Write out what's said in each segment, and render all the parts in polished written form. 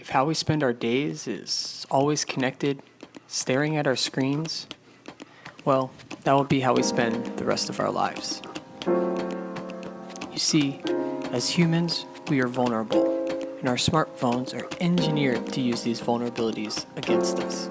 If how we spend our days is always connected, staring at our screens, well, that will be how we spend the rest of our lives. You see, as humans, we are vulnerable, and our smartphones are engineered to use these vulnerabilities against us.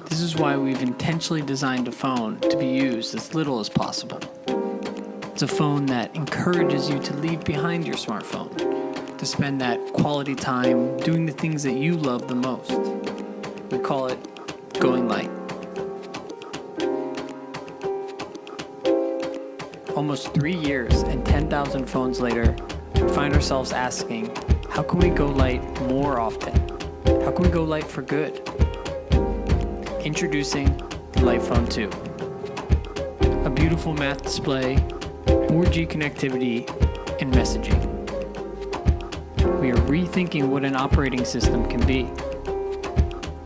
This is why we've intentionally designed a phone to be used as little as possible. It's a phone that encourages you to leave behind your smartphone, to spend that quality time doing the things that you love the most. We call it going light. Almost 3 years and 10,000 phones later, we find ourselves asking, how can we go light more often? How can we go light for good? Introducing the Light Phone 2. A beautiful math display, 4G connectivity, and messaging. We are rethinking what an operating system can be.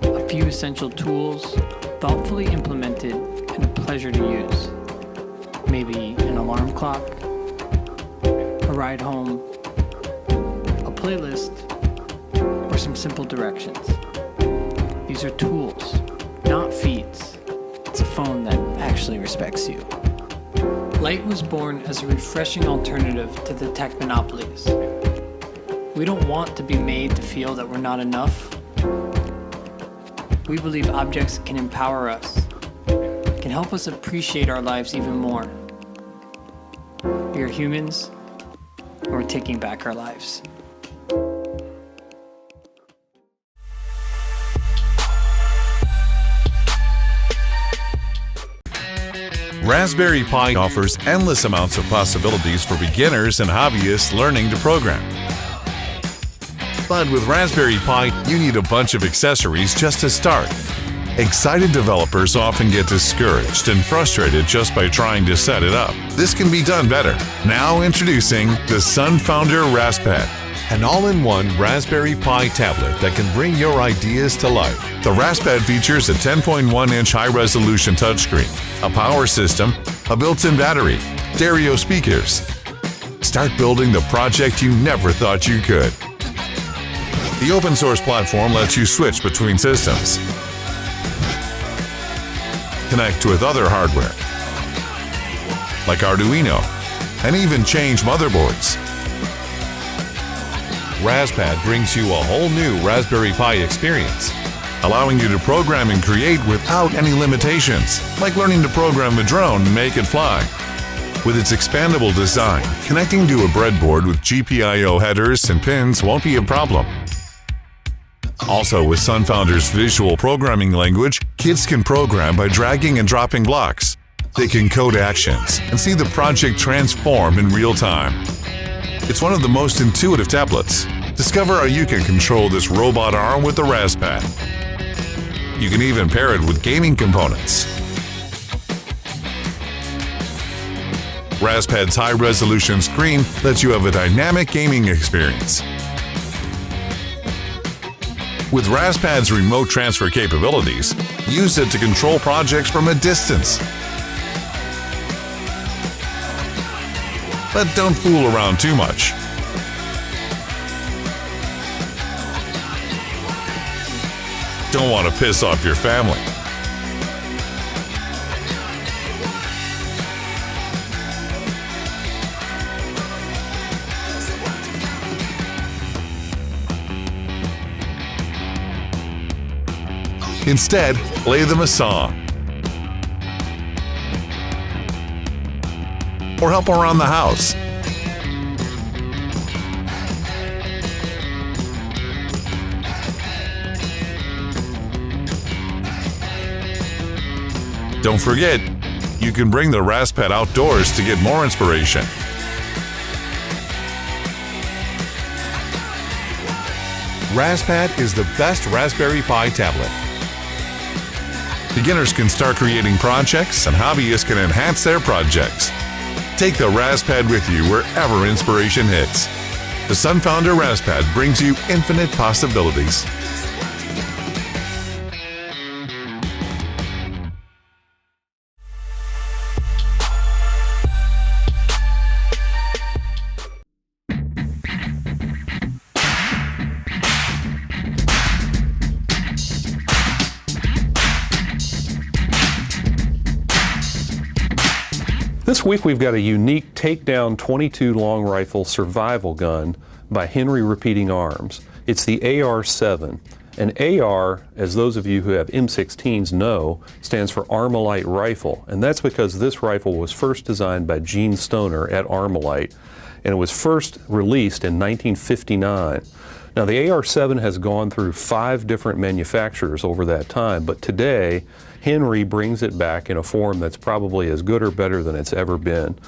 A few essential tools, thoughtfully implemented, and a pleasure to use. Maybe an alarm clock, a ride home, a playlist, or some simple directions. These are tools, not feeds. It's a phone that actually respects you. Light was born as a refreshing alternative to the tech monopolies. We don't want to be made to feel that we're not enough. We believe objects can empower us, can help us appreciate our lives even more. We are humans, and we're taking back our lives. Raspberry Pi offers endless amounts of possibilities for beginners and hobbyists learning to program. But with Raspberry Pi, you need a bunch of accessories just to start. Excited developers often get discouraged and frustrated just by trying to set it up. This can be done better. Now introducing the SunFounder RaspPad, an all-in-one Raspberry Pi tablet that can bring your ideas to life. The RaspPad features a 10.1-inch high-resolution touchscreen, a power system, a built-in battery, stereo speakers. Start building the project you never thought you could. The open-source platform lets you switch between systems, connect with other hardware, like Arduino, and even change motherboards. RaspPad brings you a whole new Raspberry Pi experience, allowing you to program and create without any limitations, like learning to program a drone and make it fly. With its expandable design, connecting to a breadboard with GPIO headers and pins won't be a problem. Also, with SunFounder's visual programming language, kids can program by dragging and dropping blocks. They can code actions and see the project transform in real time. It's one of the most intuitive tablets. Discover how you can control this robot arm with the RaspPad. You can even pair it with gaming components. RaspPad's high-resolution screen lets you have a dynamic gaming experience. With RaspPad's remote transfer capabilities, use it to control projects from a distance. But don't fool around too much. Don't want to piss off your family. Instead, play them a song, or help around the house. Don't forget, you can bring the RaspPad outdoors to get more inspiration. RaspPad is the best Raspberry Pi tablet. Beginners can start creating projects, and hobbyists can enhance their projects. Take the RaspPad with you wherever inspiration hits. The SunFounder RaspPad brings you infinite possibilities. This week we've got a unique takedown 22 long rifle survival gun by Henry Repeating Arms. It's the AR-7. And AR, as those of you who have M16s know, stands for Armalite Rifle. And that's because this rifle was first designed by Gene Stoner at Armalite, and it was first released in 1959. Now the AR-7 has gone through 5 different manufacturers over that time, but today Henry brings it back in a form that's probably as good or better than it's ever been.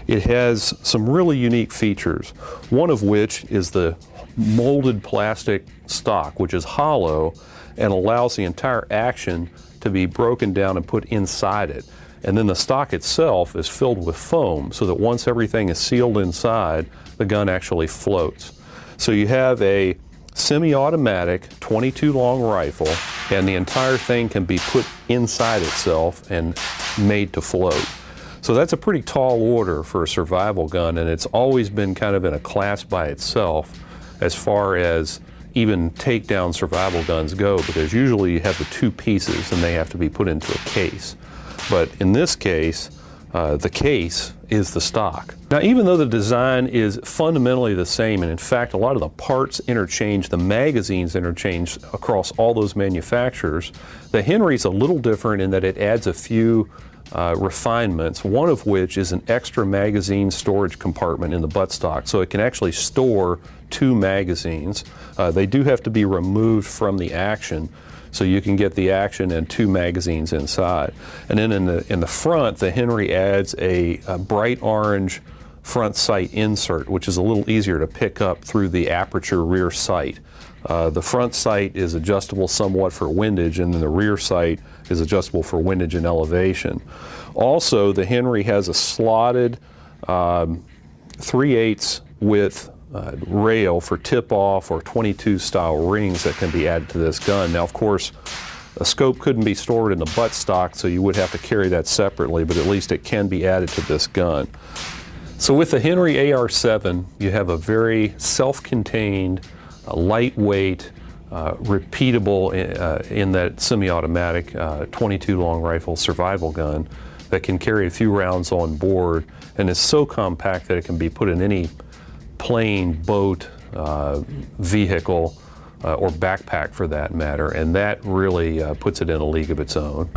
It has some really unique features, one of which is the molded plastic stock, which is hollow and allows the entire action to be broken down and put inside it. And then the stock itself is filled with foam so that once everything is sealed inside, the gun actually floats. So you have a semi-automatic 22 long rifle, and the entire thing can be put inside itself and made to float. So that's a pretty tall order for a survival gun, and it's always been kind of in a class by itself as far as even takedown survival guns go, because usually you have the 2 pieces and they have to be put into a case. But in this case, the case is the stock. Now, even though the design is fundamentally the same, and in fact a lot of the parts interchange, the magazines interchange across all those manufacturers, the Henry's a little different in that it adds a few refinements, one of which is an extra magazine storage compartment in the buttstock, so it can actually store 2 magazines. They do have to be removed from the action, so you can get the action and 2 magazines inside. And then in the front, the Henry adds a bright orange front sight insert, which is a little easier to pick up through the aperture rear sight. The front sight is adjustable somewhat for windage, and then the rear sight is adjustable for windage and elevation. Also, the Henry has a slotted 3/8 width rail for tip-off or 22 style rings that can be added to this gun. Now, of course, a scope couldn't be stored in the buttstock, so you would have to carry that separately, but at least it can be added to this gun. So with the Henry AR-7, you have a very self-contained, lightweight, repeatable in that semi-automatic 22 long rifle survival gun that can carry a few rounds on board, and is so compact that it can be put in any plane, boat, vehicle, or backpack for that matter, and that really puts it in a league of its own.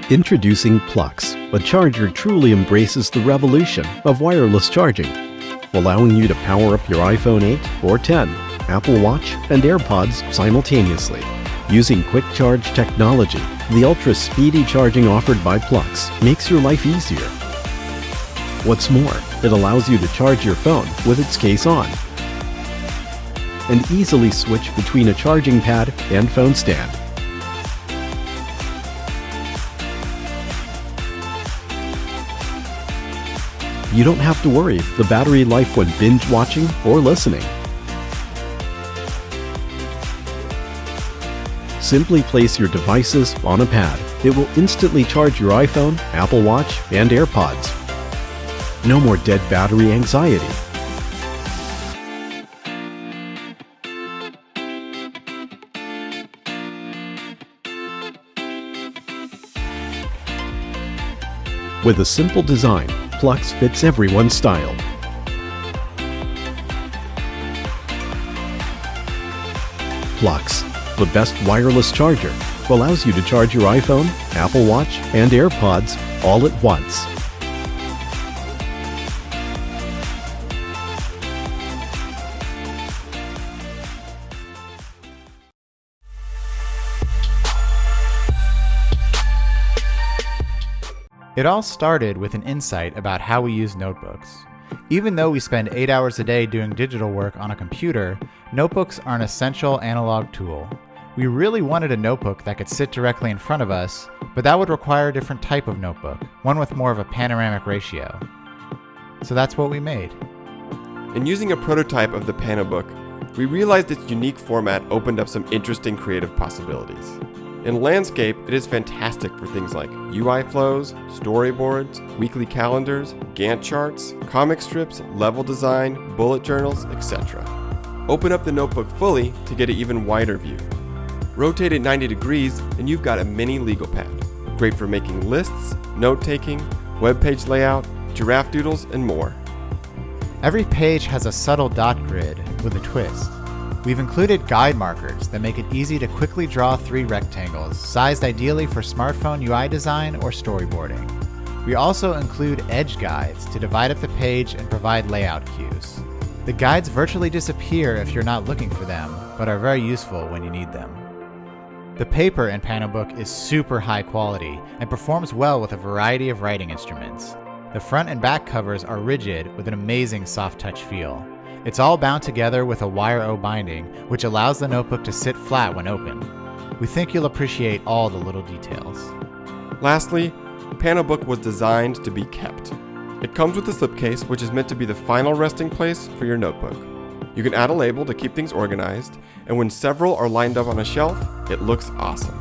Introducing Flux, a charger truly embraces the revolution of wireless charging, allowing you to power up your iPhone 8 or 10, Apple Watch, and AirPods simultaneously. Using quick charge technology, the ultra-speedy charging offered by Flux makes your life easier. What's more, it allows you to charge your phone with its case on, and easily switch between a charging pad and phone stand. You don't have to worry the battery life when binge watching or listening. Simply place your devices on a pad. It will instantly charge your iPhone, Apple Watch, and AirPods. No more dead battery anxiety. With a simple design, Flux fits everyone's style. Flux, the best wireless charger, allows you to charge your iPhone, Apple Watch, and AirPods all at once. It all started with an insight about how we use notebooks. Even though we spend 8 hours a day doing digital work on a computer, notebooks are an essential analog tool. We really wanted a notebook that could sit directly in front of us, but that would require a different type of notebook, one with more of a panoramic ratio. So that's what we made. In using a prototype of the Panobook, we realized its unique format opened up some interesting creative possibilities. In landscape, it is fantastic for things like UI flows, storyboards, weekly calendars, Gantt charts, comic strips, level design, bullet journals, etc. Open up the notebook fully to get an even wider view. Rotate it 90 degrees and you've got a mini legal pad. Great for making lists, note-taking, web page layout, giraffe doodles, and more. Every page has a subtle dot grid with a twist. We've included guide markers that make it easy to quickly draw 3 rectangles, sized ideally for smartphone UI design or storyboarding. We also include edge guides to divide up the page and provide layout cues. The guides virtually disappear if you're not looking for them, but are very useful when you need them. The paper in PanoBook is super high quality and performs well with a variety of writing instruments. The front and back covers are rigid with an amazing soft touch feel. It's all bound together with a wire O binding, which allows the notebook to sit flat when open. We think you'll appreciate all the little details. Lastly, PanoBook was designed to be kept. It comes with a slipcase, which is meant to be the final resting place for your notebook. You can add a label to keep things organized, and when several are lined up on a shelf, it looks awesome.